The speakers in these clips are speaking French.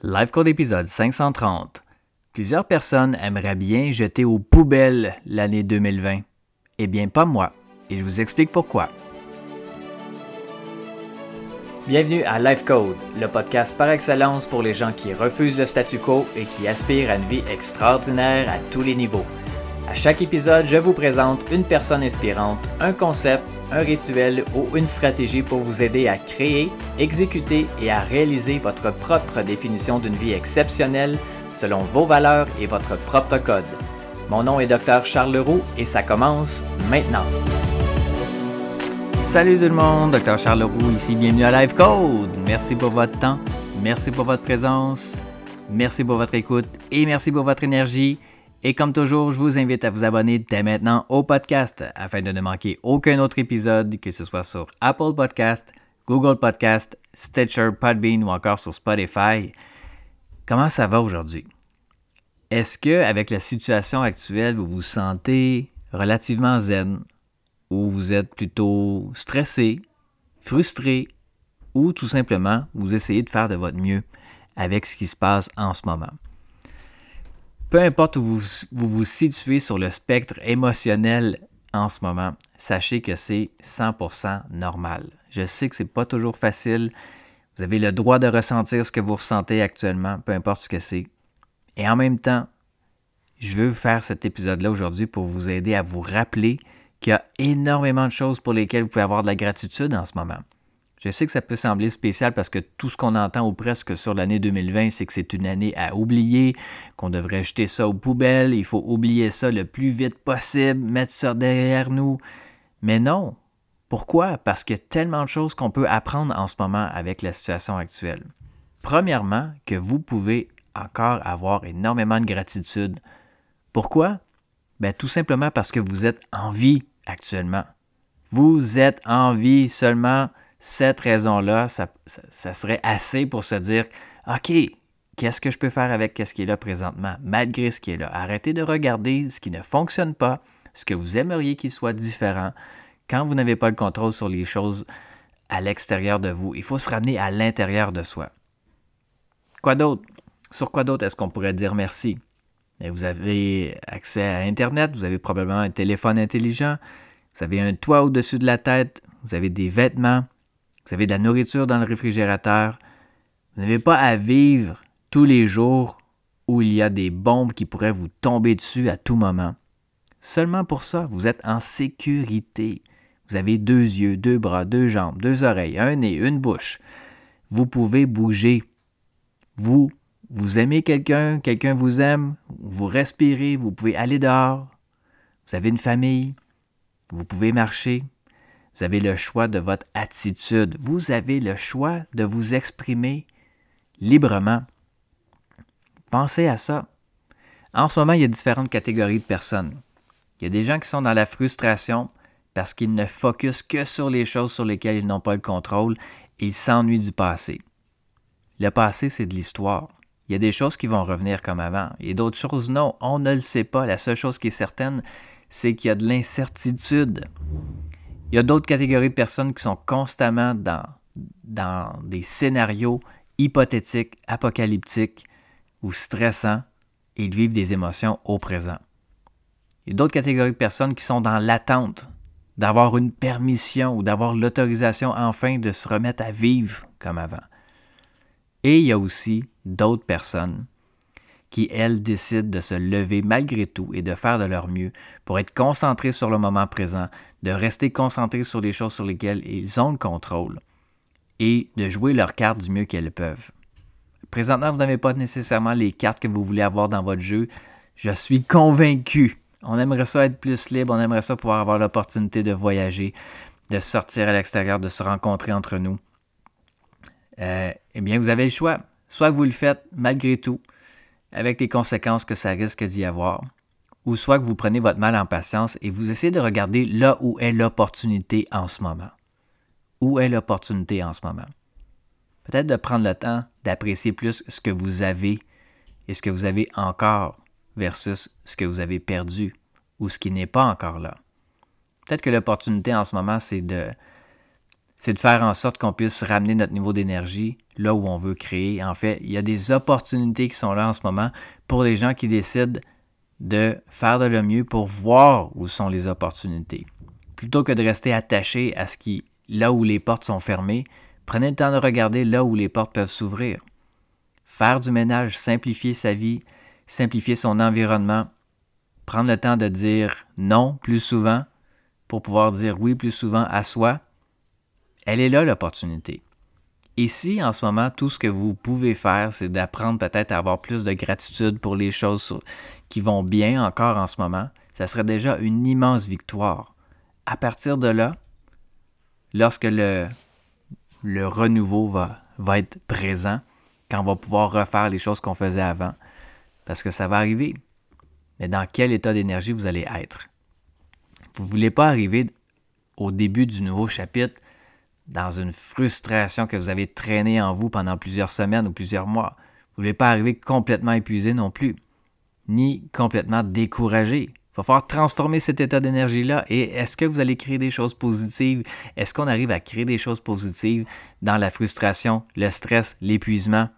Live Code épisode 530. Plusieurs personnes aimeraient bien jeter aux poubelles l'année 2020. Eh bien, pas moi. Et je vous explique pourquoi. Bienvenue à Live Code, le podcast par excellence pour les gens qui refusent le statu quo et qui aspirent à une vie extraordinaire à tous les niveaux. À chaque épisode, je vous présente une personne inspirante, un concept, un rituel ou une stratégie pour vous aider à créer, exécuter et à réaliser votre propre définition d'une vie exceptionnelle selon vos valeurs et votre propre code. Mon nom est Dr. Charles Leroux et ça commence maintenant. Salut tout le monde, Dr. Charles Leroux ici, bienvenue à Live Code. Merci pour votre temps, merci pour votre présence, merci pour votre écoute et merci pour votre énergie. Et comme toujours, je vous invite à vous abonner dès maintenant au podcast afin de ne manquer aucun autre épisode, que ce soit sur Apple Podcast, Google Podcast, Stitcher, Podbean ou encore sur Spotify. Comment ça va aujourd'hui? Est-ce qu'avec la situation actuelle, vous vous sentez relativement zen ou vous êtes plutôt stressé, frustré ou tout simplement vous essayez de faire de votre mieux avec ce qui se passe en ce moment? Peu importe où vous vous situez sur le spectre émotionnel en ce moment, sachez que c'est 100% normal. Je sais que c'est pas toujours facile. Vous avez le droit de ressentir ce que vous ressentez actuellement, peu importe ce que c'est. Et en même temps, je veux faire cet épisode-là aujourd'hui pour vous aider à vous rappeler qu'il y a énormément de choses pour lesquelles vous pouvez avoir de la gratitude en ce moment. Je sais que ça peut sembler spécial parce que tout ce qu'on entend ou presque sur l'année 2020, c'est que c'est une année à oublier, qu'on devrait jeter ça aux poubelles, il faut oublier ça le plus vite possible, mettre ça derrière nous. Mais non. Pourquoi? Parce qu'il y a tellement de choses qu'on peut apprendre en ce moment avec la situation actuelle. Premièrement, que vous pouvez encore avoir énormément de gratitude. Pourquoi? Bien, tout simplement parce que vous êtes en vie actuellement. Vous êtes en vie seulement. Cette raison-là, ça serait assez pour se dire « OK, qu'est-ce que je peux faire avec ce qui est là présentement, malgré ce qui est là? » Arrêtez de regarder ce qui ne fonctionne pas, ce que vous aimeriez qu'il soit différent. Quand vous n'avez pas le contrôle sur les choses à l'extérieur de vous, il faut se ramener à l'intérieur de soi. Quoi d'autre? Sur quoi d'autre est-ce qu'on pourrait dire merci? Et vous avez accès à Internet, vous avez probablement un téléphone intelligent, vous avez un toit au-dessus de la tête, vous avez des vêtements, vous avez de la nourriture dans le réfrigérateur. Vous n'avez pas à vivre tous les jours où il y a des bombes qui pourraient vous tomber dessus à tout moment. Seulement pour ça, vous êtes en sécurité. Vous avez 2 yeux, 2 bras, 2 jambes, 2 oreilles, un nez, une bouche. Vous pouvez bouger. Vous aimez quelqu'un, quelqu'un vous aime, vous respirez, vous pouvez aller dehors. Vous avez une famille, vous pouvez marcher. Vous avez le choix de votre attitude. Vous avez le choix de vous exprimer librement. Pensez à ça. En ce moment, il y a différentes catégories de personnes. Il y a des gens qui sont dans la frustration parce qu'ils ne focusent que sur les choses sur lesquelles ils n'ont pas le contrôle et ils s'ennuient du passé. Le passé, c'est de l'histoire. Il y a des choses qui vont revenir comme avant et d'autres choses, non. On ne le sait pas. La seule chose qui est certaine, c'est qu'il y a de l'incertitude. Il y a d'autres catégories de personnes qui sont constamment dans des scénarios hypothétiques, apocalyptiques ou stressants et ils vivent des émotions au présent. Il y a d'autres catégories de personnes qui sont dans l'attente d'avoir une permission ou d'avoir l'autorisation enfin de se remettre à vivre comme avant. Et il y a aussi d'autres personnes qui, elles, décident de se lever malgré tout et de faire de leur mieux pour être concentrés sur le moment présent, de rester concentrés sur les choses sur lesquelles ils ont le contrôle et de jouer leurs cartes du mieux qu'elles peuvent. Présentement, vous n'avez pas nécessairement les cartes que vous voulez avoir dans votre jeu. Je suis convaincu. On aimerait ça être plus libre, on aimerait ça pouvoir avoir l'opportunité de voyager, de sortir à l'extérieur, de se rencontrer entre nous. Eh bien, vous avez le choix. Soit que vous le faites malgré tout, avec les conséquences que ça risque d'y avoir, ou soit que vous prenez votre mal en patience et vous essayez de regarder là où est l'opportunité en ce moment. Où est l'opportunité en ce moment? Peut-être de prendre le temps d'apprécier plus ce que vous avez et ce que vous avez encore versus ce que vous avez perdu ou ce qui n'est pas encore là. Peut-être que l'opportunité en ce moment, c'est c'est de faire en sorte qu'on puisse ramener notre niveau d'énergie là où on veut créer. En fait, il y a des opportunités qui sont là en ce moment pour les gens qui décident de faire de leur mieux pour voir où sont les opportunités. Plutôt que de rester attaché à là où les portes sont fermées, prenez le temps de regarder là où les portes peuvent s'ouvrir. Faire du ménage, simplifier sa vie, simplifier son environnement, prendre le temps de dire non plus souvent pour pouvoir dire oui plus souvent à soi, elle est là l'opportunité. Ici, en ce moment, tout ce que vous pouvez faire, c'est d'apprendre peut-être à avoir plus de gratitude pour les choses qui vont bien encore en ce moment. Ça serait déjà une immense victoire. À partir de là, lorsque le renouveau va être présent, quand on va pouvoir refaire les choses qu'on faisait avant, parce que ça va arriver. Mais dans quel état d'énergie vous allez être? Vous ne voulez pas arriver au début du nouveau chapitre dans une frustration que vous avez traînée en vous pendant plusieurs semaines ou plusieurs mois. Vous ne voulez pas arriver complètement épuisé non plus, ni complètement découragé. Il va falloir transformer cet état d'énergie-là. Et est-ce que vous allez créer des choses positives? Est-ce qu'on arrive à créer des choses positives dans la frustration, le stress, l'épuisement?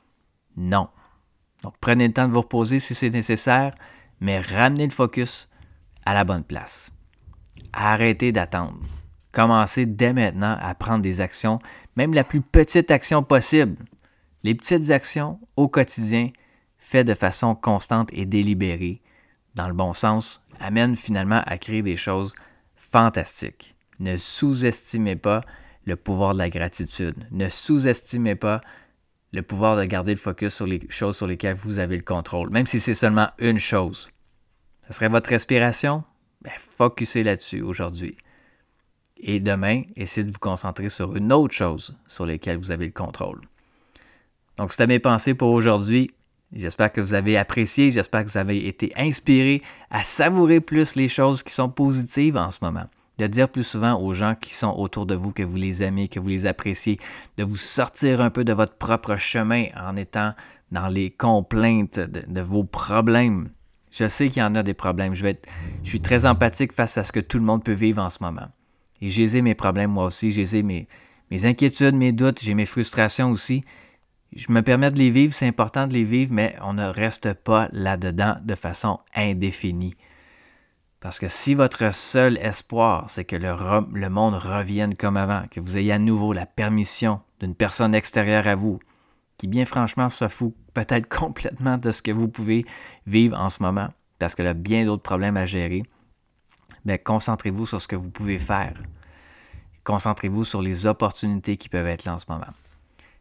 Non. Donc, prenez le temps de vous reposer si c'est nécessaire, mais ramenez le focus à la bonne place. Arrêtez d'attendre. Commencez dès maintenant à prendre des actions, même la plus petite action possible. Les petites actions au quotidien, faites de façon constante et délibérée, dans le bon sens, amènent finalement à créer des choses fantastiques. Ne sous-estimez pas le pouvoir de la gratitude. Ne sous-estimez pas le pouvoir de garder le focus sur les choses sur lesquelles vous avez le contrôle, même si c'est seulement une chose. Ce serait votre respiration? Focussez là-dessus aujourd'hui. Et demain, essayez de vous concentrer sur une autre chose sur laquelle vous avez le contrôle. Donc, c'était mes pensées pour aujourd'hui. J'espère que vous avez apprécié, j'espère que vous avez été inspiré à savourer plus les choses qui sont positives en ce moment. De dire plus souvent aux gens qui sont autour de vous que vous les aimez, que vous les appréciez, de vous sortir un peu de votre propre chemin en étant dans les complaintes de vos problèmes. Je sais qu'il y en a des problèmes. Je suis très empathique face à ce que tout le monde peut vivre en ce moment. Et j'ai mes problèmes moi aussi, j'ai mes inquiétudes, mes doutes, j'ai mes frustrations aussi. Je me permets de les vivre, c'est important de les vivre, mais on ne reste pas là-dedans de façon indéfinie. Parce que si votre seul espoir, c'est que le monde revienne comme avant, que vous ayez à nouveau la permission d'une personne extérieure à vous, qui bien franchement se fout peut-être complètement de ce que vous pouvez vivre en ce moment, parce qu'elle a bien d'autres problèmes à gérer, mais concentrez-vous sur ce que vous pouvez faire. Concentrez-vous sur les opportunités qui peuvent être là en ce moment.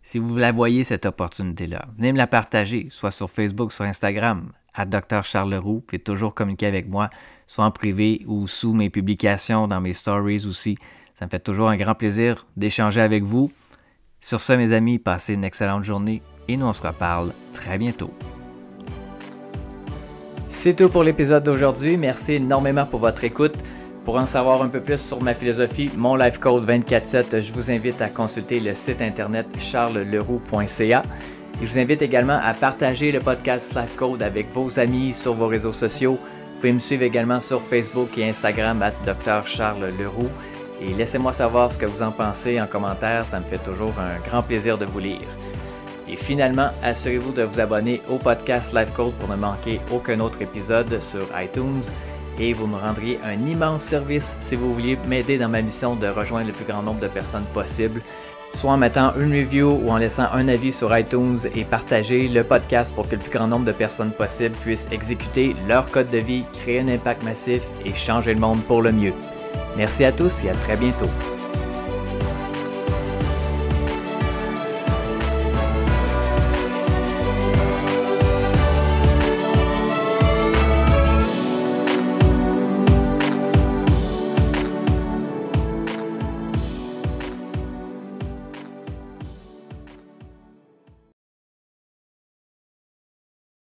Si vous la voyez, cette opportunité-là, venez me la partager, soit sur Facebook, sur Instagram, @Dr Charles Leroux. Vous pouvez toujours communiquer avec moi, soit en privé ou sous mes publications, dans mes stories aussi. Ça me fait toujours un grand plaisir d'échanger avec vous. Sur ce, mes amis, passez une excellente journée et nous, on se reparle très bientôt. C'est tout pour l'épisode d'aujourd'hui. Merci énormément pour votre écoute. Pour en savoir un peu plus sur ma philosophie, mon Life Code 24/7, je vous invite à consulter le site internet charlesleroux.ca. Et je vous invite également à partager le podcast Life Code avec vos amis sur vos réseaux sociaux. Vous pouvez me suivre également sur Facebook et Instagram @Dr Charles Leroux. Et laissez-moi savoir ce que vous en pensez en commentaire, ça me fait toujours un grand plaisir de vous lire. Et finalement, assurez-vous de vous abonner au podcast Life Code pour ne manquer aucun autre épisode sur iTunes. Et vous me rendriez un immense service si vous vouliez m'aider dans ma mission de rejoindre le plus grand nombre de personnes possible, soit en mettant une review ou en laissant un avis sur iTunes et partager le podcast pour que le plus grand nombre de personnes possible puissent exécuter leur code de vie, créer un impact massif et changer le monde pour le mieux. Merci à tous et à très bientôt.